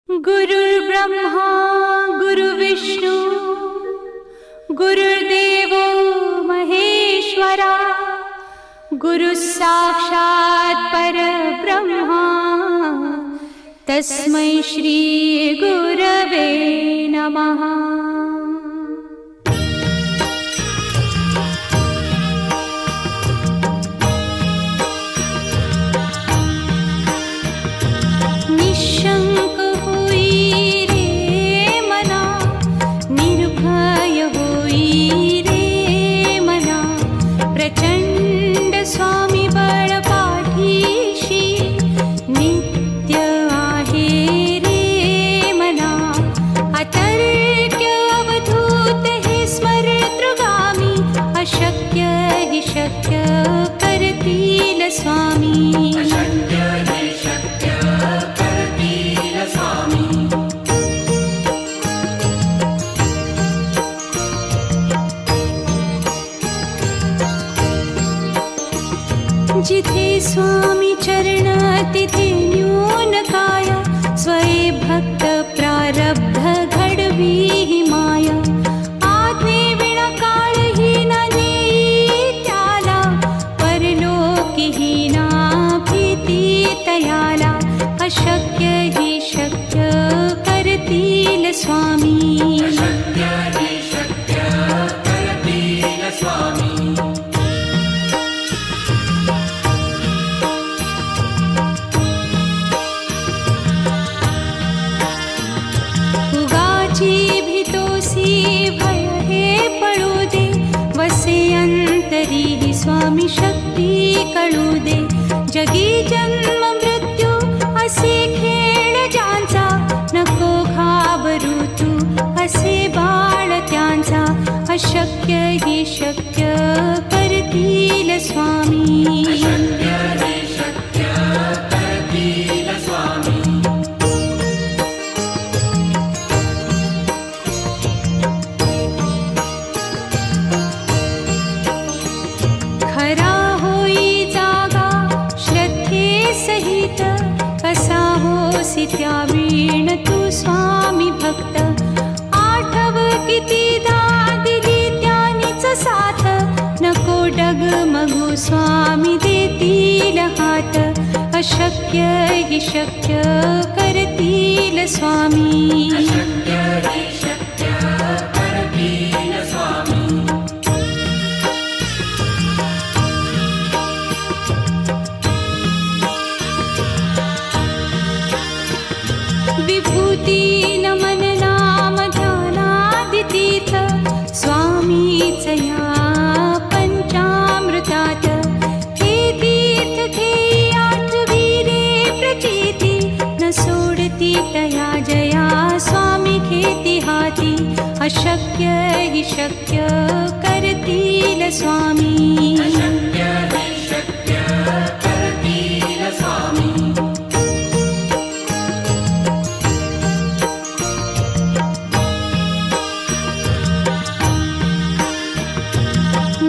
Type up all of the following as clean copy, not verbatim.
गुरुर्ब्रह्मा गुरुर्विष्णू गुरुर्देवो महेश्वरा गुरुः साक्षात् परब्रह्मा तस्मै श्री गुरवे नमः। निशंक होई रे मना, निर्भय होई रे मना, प्रचंड स्वामी बळ पाठीशी नित्य आहे रे मना। अतर्क्य अवधूत हे स्मरतृगामी, अशक्य हि शक्य करतील स्वामी। जिथे स्वामी चरण तिथे न्यून काय, स्वये भक्त प्रारब्ध घडवी ही माया। आज्ञे विना काळही न नेई त्याला, परलोकी ही ना भीती तयाला। अशक्य ही शक्य करतील स्वामी। अंतरी ही स्वामी शक्ती कळू दे। जगी जन्म मृत्यू असे खेळ ज्यांचा, नको घाबरू तू असे बाळ त्यांचा। अशक्य ही शक्य करतील स्वामी। खरा होई जागा श्रद्धे सहित, कसा होसी त्या वीण तू स्वामी भक्त। आठव कितीदा दिली त्यानीच साथ, नको डगमगू स्वामी देतील हात। अशक्य हि शक्य करतील स्वामी। विभूती नमन नाम ध्यानादितीर्थ, स्वामीच या पंचामृतात। हे तीर्थ घेई आठवी रे प्रचिती, न सोडती तया जया स्वामी घेती हाती। अशक्य हि शक्य करतील स्वामी।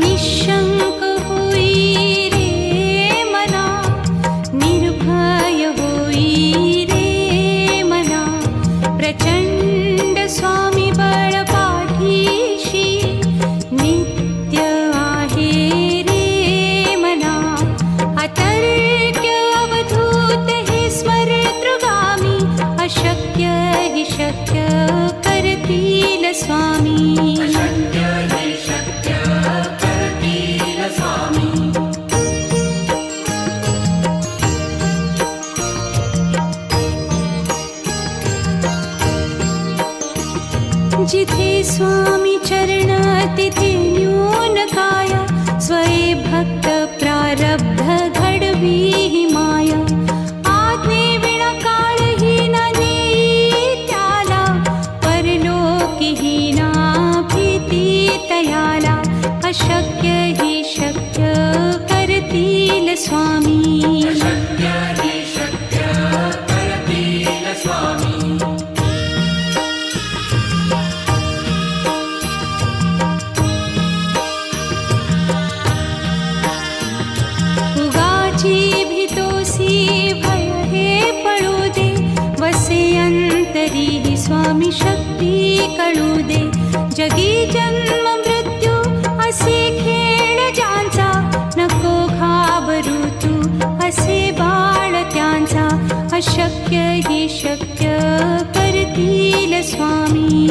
निशंक होई रे मना, निर्भय होई रे मना, प्रचंड स्वामी बळ पाठीशी नित्य आहे रे मना। अतर्क्य अवधूत हे स्मरतृगामी, अशक्य हि शक्य करतील स्वामी। जिथे स्वामी चरण तिथे न्यून काय, स्वये भक्त प्रारब्ध घडवी ही माया। आज्ञे विना काळही न नेई त्याला, परलोकी ही ना भीती तयाला। अशक्य ही शक्य करतील स्वामी। उगाची भीतोसी भय हे पळू दे, वसे अंत तरीही स्वामी शक्ती कळू दे. जगी जन्म मृत्यू असे खेळ ज्यांचा, नको घाबरू तू असे बाळ त्यांचा. अशक्य ही शक्य करतील स्वामी.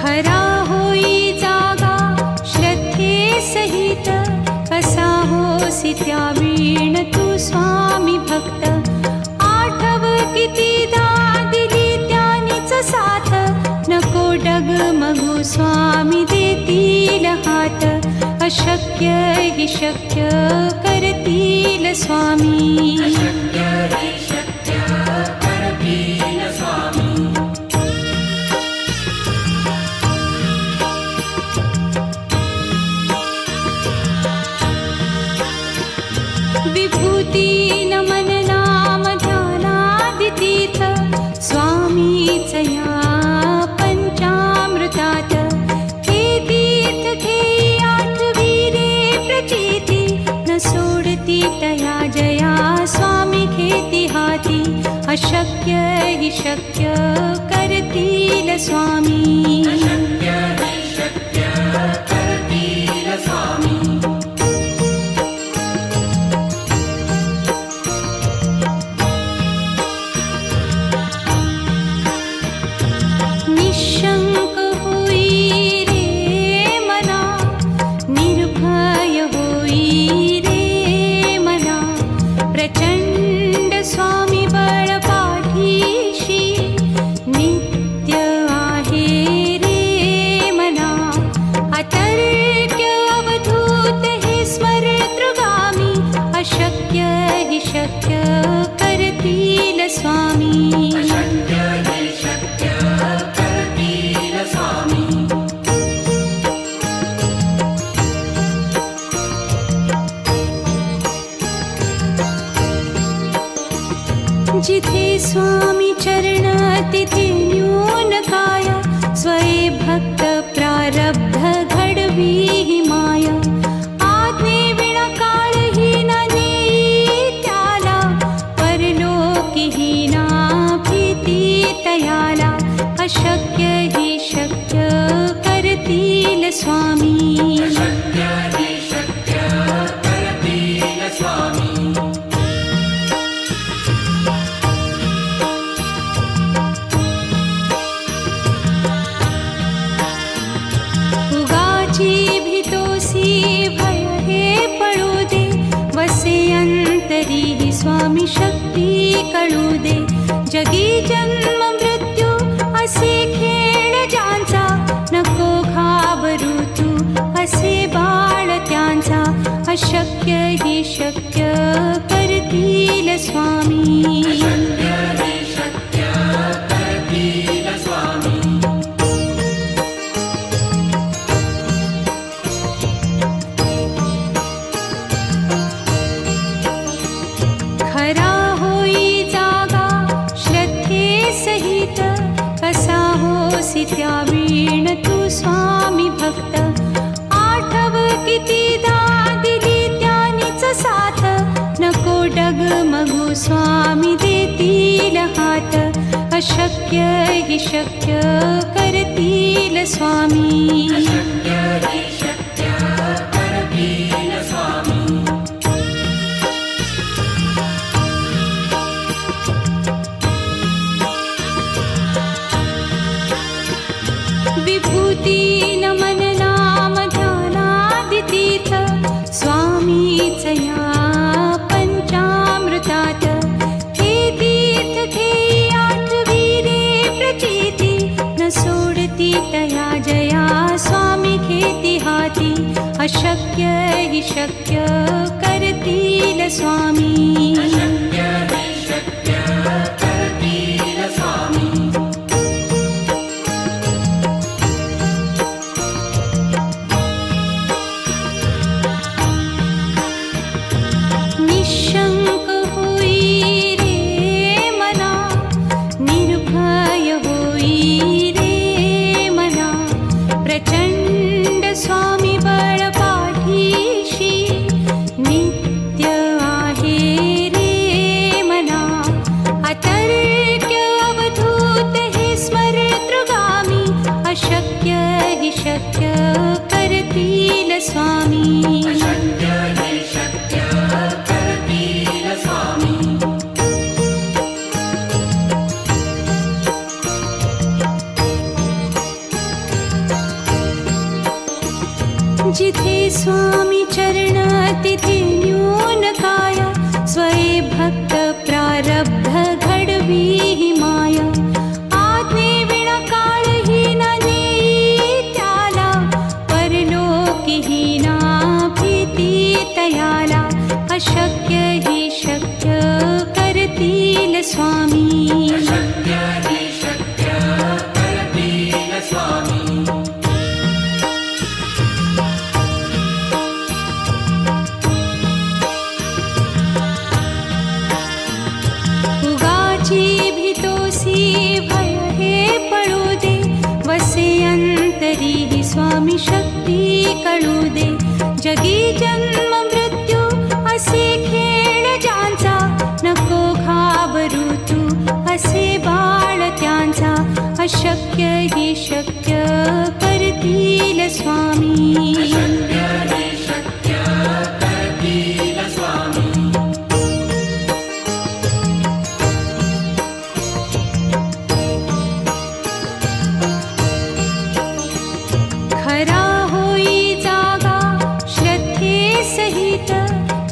खरा होई जागा श्रद्धे सहित, कसा होसी त्या वीण तू स्वामी भक्त. आठव कितीदा दिली त्यानीच साथ, नको डगमगू स्वामी देतील हात. अशक्य ही शक्य करतील स्वामी. विभूती नमन नाम ध्यानादितीर्थ, स्वामीच या पंचामृतात. हे तीर्थ घेई आठवी रे प्रचिती, न सोडती तया जया स्वामी घेती हाती. अशक्य ही शक्य करतील स्वामी. निशंक होई रे मना, निर्भय होई रे मना. प्रचंड स्वामी बळ पाठीशी, नित्य आहे रे मना. अतर्क्य अवधूत हे स्मरतृगामी, अशक्य हि शक्य करतील स्वामी. जिथे स्वामी चरण तिथे न्यून काया, स्वये भक्त प्रारब्ध घडवी ही माया. आज्ञे विना काळही न नेई त्याला, परलोकी ही ना भीती तयाला. अशक्य ही शक्य करतील स्वामी. भय हे पळू दे, वसे अंतरी ही स्वामी शक्ती कळू दे. जगी जन्म मृत्यू असे खेळ ज्यांचा, नको घाबरू तू असे बाळ त्यांचा. अशक्य ही शक्य करतील स्वामी. खरा होई जागा श्रद्धे सहित, कसा होसी त्या वीण तू स्वामी भक्त. आठव कितीदा दिली त्यानीच साथ, नको डगमगू स्वामी देतील हात. अशक्य हि शक्य करतील स्वामी. विभूती नमन नाम ध्यानादितीर्थ, स्वामीच या पंचामृतात. हे तीर्थ घेई आठवी रे प्रचिती, न सोडती तया जया स्वामी घेती हाती. अशक्य हि शक्य करतील स्वामी. निशंक होई रे मना, निर्भय होई रे अशक्य हि शक्य करतील स्वामी. अशक्य हि शक्य करतील स्वामी. जिथे स्वामी चरण तिथे न्यून काया. स्वये भक्त प्रारब्ध घडवी हि माया. आज्ञे विना काळही न नेई त्याला. परलोकी ही ना भीती तयाला. अशक्य हि शक्य करतील स्वामी. अशक्य हि शक्य करतील स्वामी. भय हे पळू दे. वसे अंतरी हि स्वामी शक्ती कळू दे. जगी जन्म मृत्यू असे खेळ ज्यांचा. नको घाबरू तू असे बाळ त्यांचा. अशक्य हि शक्य करतील स्वामी. अशक्य हि शक्य करतील स्वामी. खरा होई जागा श्रद्धे सहित.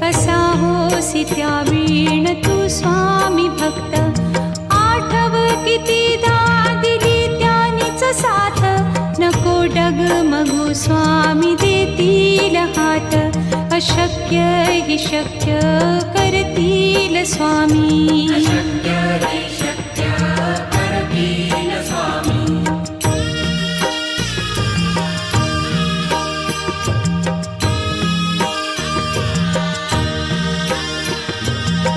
कसा होसी त्या वीण तू स्वामी भक्त. आठव कितीदा दिली त्यानीच साथ. नको डगमगू स्वामी देतील हात. अशक्य हि शक्य करतील स्वामी. अशक्य हि शक्य करतील स्वामी.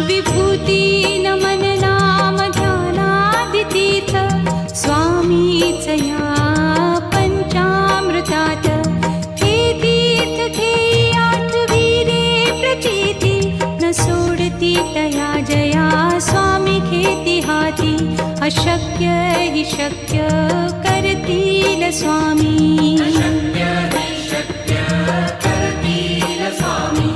विभूती नमन नाम ध्यानादितीर्थ. स्वामीच या पंचामृतात. हे तीर्थ घेई आठवी रे प्रचिती. न सोडती तया जया स्वामी घेती हाती. अशक्य हि शक्य करतील स्वामी. अशक्य हि शक्य करतील स्वामी.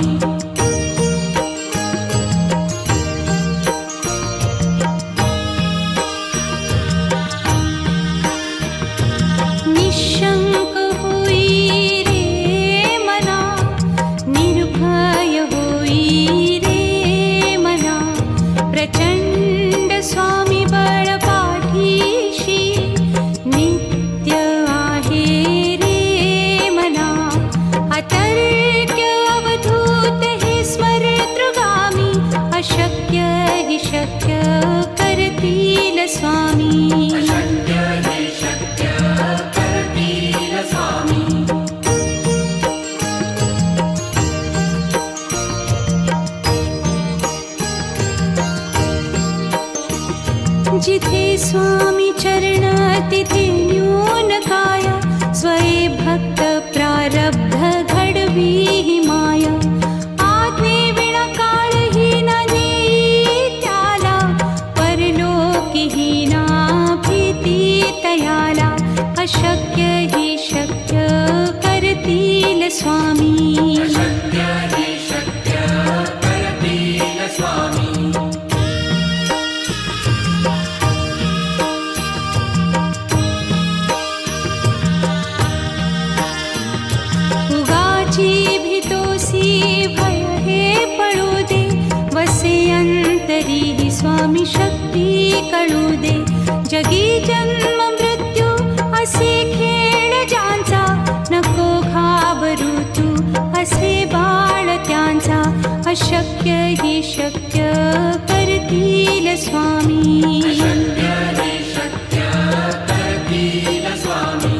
निशंक होई रे मना. निर्भय होई रे मना. प्रचंड स्वामी बळ पाठीशी. नित्य आहे रे मना. अतर्क्य अवधूत हे स्मरतृगामी. अशक्य हि शक्य करतील स्वामी. अशक्य हि शक्य करतील स्वामी. जिथे स्वामी चरण तिथे न्यून काया. स्वये भक्त प्रारब्ध घडवी हि माया. आज्ञे विना काळही न नेई त्याला. परलोकी ही ना भीती तयाला. अशक्य हि शक्य करतील स्वामी. अशक्य हि शक्य करतील स्वामी. उगाची भीतोसी भय हे पळू दे. वसे अंतरी हि स्वामी शक्ती कळू दे. जगी जन्म मृत्यू असे खेळ ज्यांचा. नको घाबरू तू असे बाळ त्यांचा. अशक्य हि शक्य करतील स्वामी. अशक्य हि शक्य करतील स्वामी.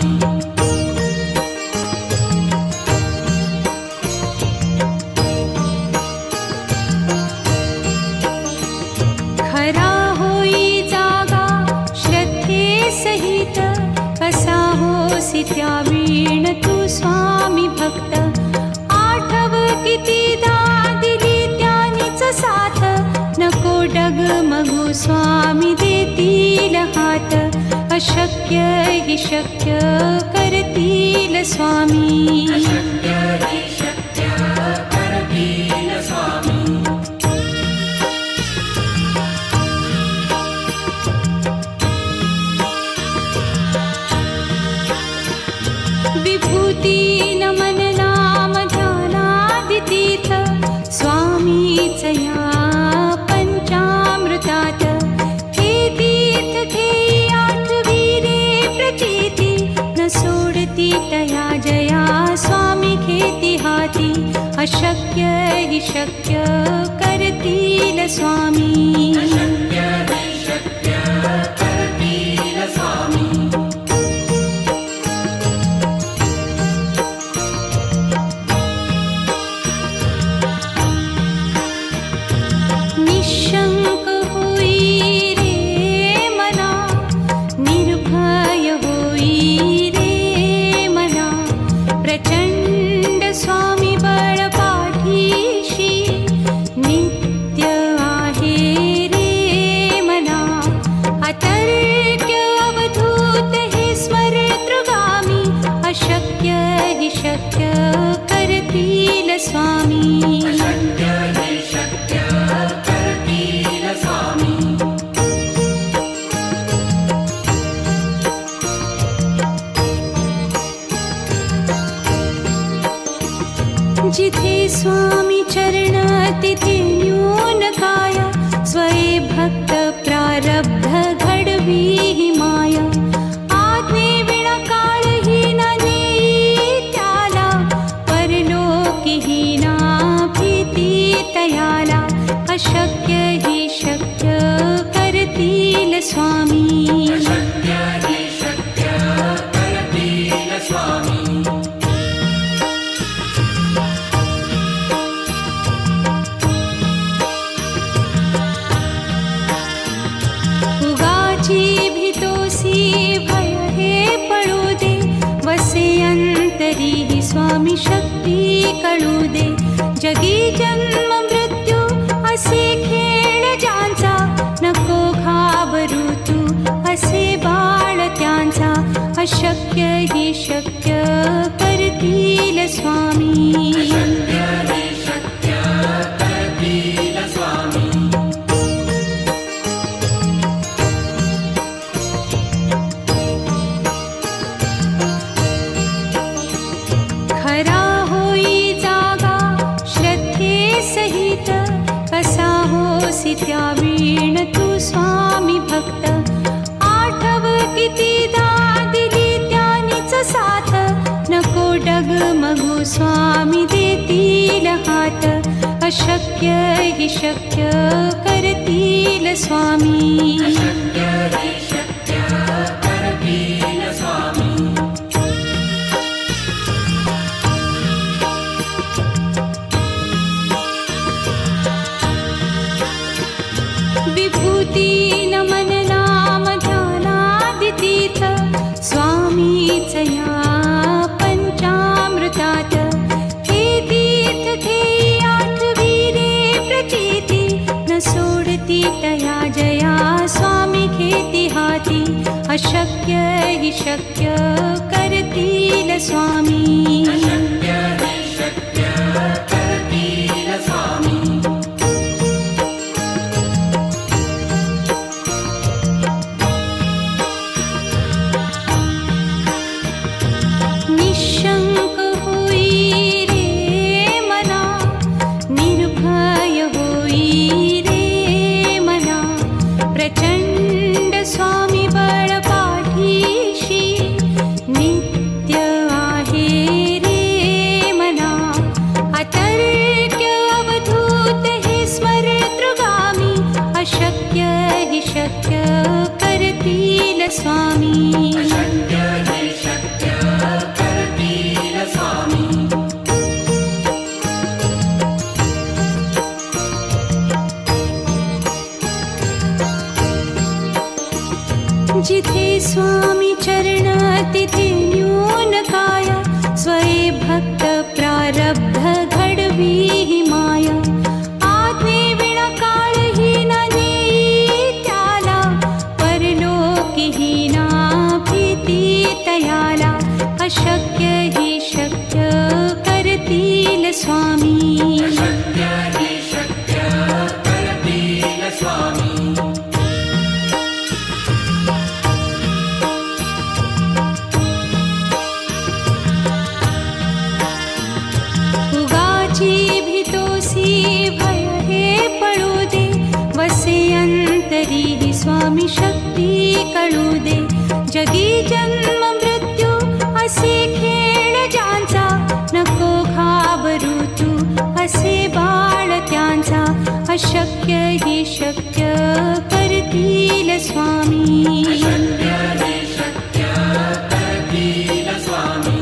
खरा होई जागा श्रद्धे सहित. कसा होसी त्या वीण तू स्वामी भक्त. आठव कितीदा दिली त्यानीच साथ. नको डगमगू स्वामी देतील हात. अशक्य अशक्य हि शक्य करतील स्वामी. अशक्य हि शक्य करतील स्वामी. विभूती नमन नाम ध्यानादितीर्थ स्वामीच या पंचामृतात. हे तीर्थ घेई आठविरे प्रचिती न सोडती तया जया स्वामी घेती हाती. अशक्य हि शक्य करतील स्वामी. अशक्य हि शक्य करतील स्वामी. निशंक होई रे मना, निर्भय होई रे मना. प्रचंड स्वामी बळ पाठीशी नित्य आहे रे मना. अतर्क्य अवधूत हे स्मरतृगामी. अशक्य हि शक्य करतील स्वामी. अशक्य हि शक्य करतील स्वामी. जिथे स्वामी चरण तिथे न्यून काय. स्वये भक्त प्रारब्ध घडवी ही माया. आज्ञे विना काळही न नेई त्याला. परलोकीही ना भीती तयाला. अशक्य हि शक्य करतील स्वामी. अशक्य हि शक्य करतील स्वामी. उगाची भीतोसी भय हे पळू दे. वसे अंतरी ही स्वामी शक्ती कळू दे. जगी जन्म मृत्यू असे खेळ ज्यांचा. नको घाबरू तू असे बाळ त्यांचा. अशक्य हि शक्य करतील स्वामी. अशक्य हि शक्य करतील स्वामी. खरा होई जागा श्रद्धे सहित. कसा होसी त्या वीण तू स्वामी भक्त. आठव कितीदा दिली त्यानीच साथ. नको डगमगू स्वामी देतील हात. अशक्य हि शक्य करतील स्वामी. अशक्य हि शक्य करतील स्वामी. विभूती नमन नाम ध्यानादितीर्थ स्वामीच या पंचामृतात. हे तीर्थ घेई आठविरे प्रचिती न सोडती तया जया स्वामी घेती हाती. अशक्य हि शक्य करतील स्वामी. अशक्य हि शक्य करतील स्वामी. निशंक होई रे मना, निर्भय होई रे मना. प्रचंड स्वामी बळ पाठीशी नित्य आहे रे मना. अतर्क्य अवधूत हे स्मरतृगामी. अशक्य हि शक्य करतील स्वामी. अशक्य हि शक्य करतील स्वामी. जिथे स्वामी चरण तिथे न्यून काय. स्वये भक्त प्रारब्ध घडवी ही माया. आज्ञे विना काळही न नेई त्याला. परलोकीही ना भी स्वामी शक्य हि शक्य करतील स्वामी उगाची भीतोसी भय हे पळू दे वसे अंतरी ही स्वामी शक्ती कळू दे जगी जन्म मृत्यू असे खेळ ज्यांचा नको घाबरू तू असे बाळ त्यांचा अशक्य ही शक्य करतील स्वामी शक्य हि शक्य करतील स्वामी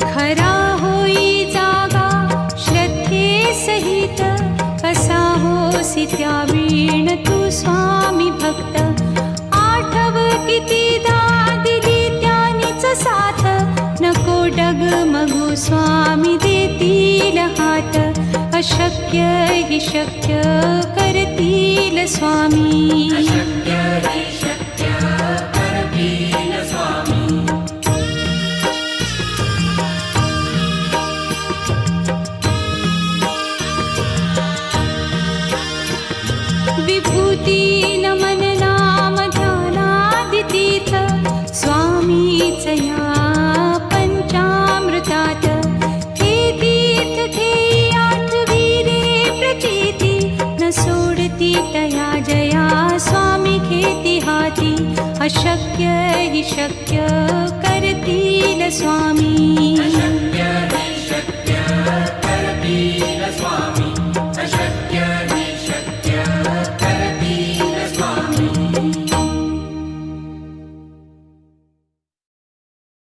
खरा होई जागा श्रद्धे सहित कसा होसी त्या वीण तू स्वामी भक्त आठव कितीदा दिली त्यानीच साथ नको डगमगू स्वामी देतील हात अशक्य हि शक्य करतील स्वामी शक्य हि शक्य करतील स्वामी विभूती नमन नाम ध्यानादितीर्थ स्वामीच या पंचामृतात हे तीर्थ घेई आठवी रे प्रचिती न सोडती तया जया स्वामी घेती हाती अशक्य हि शक्य करतील स्वामी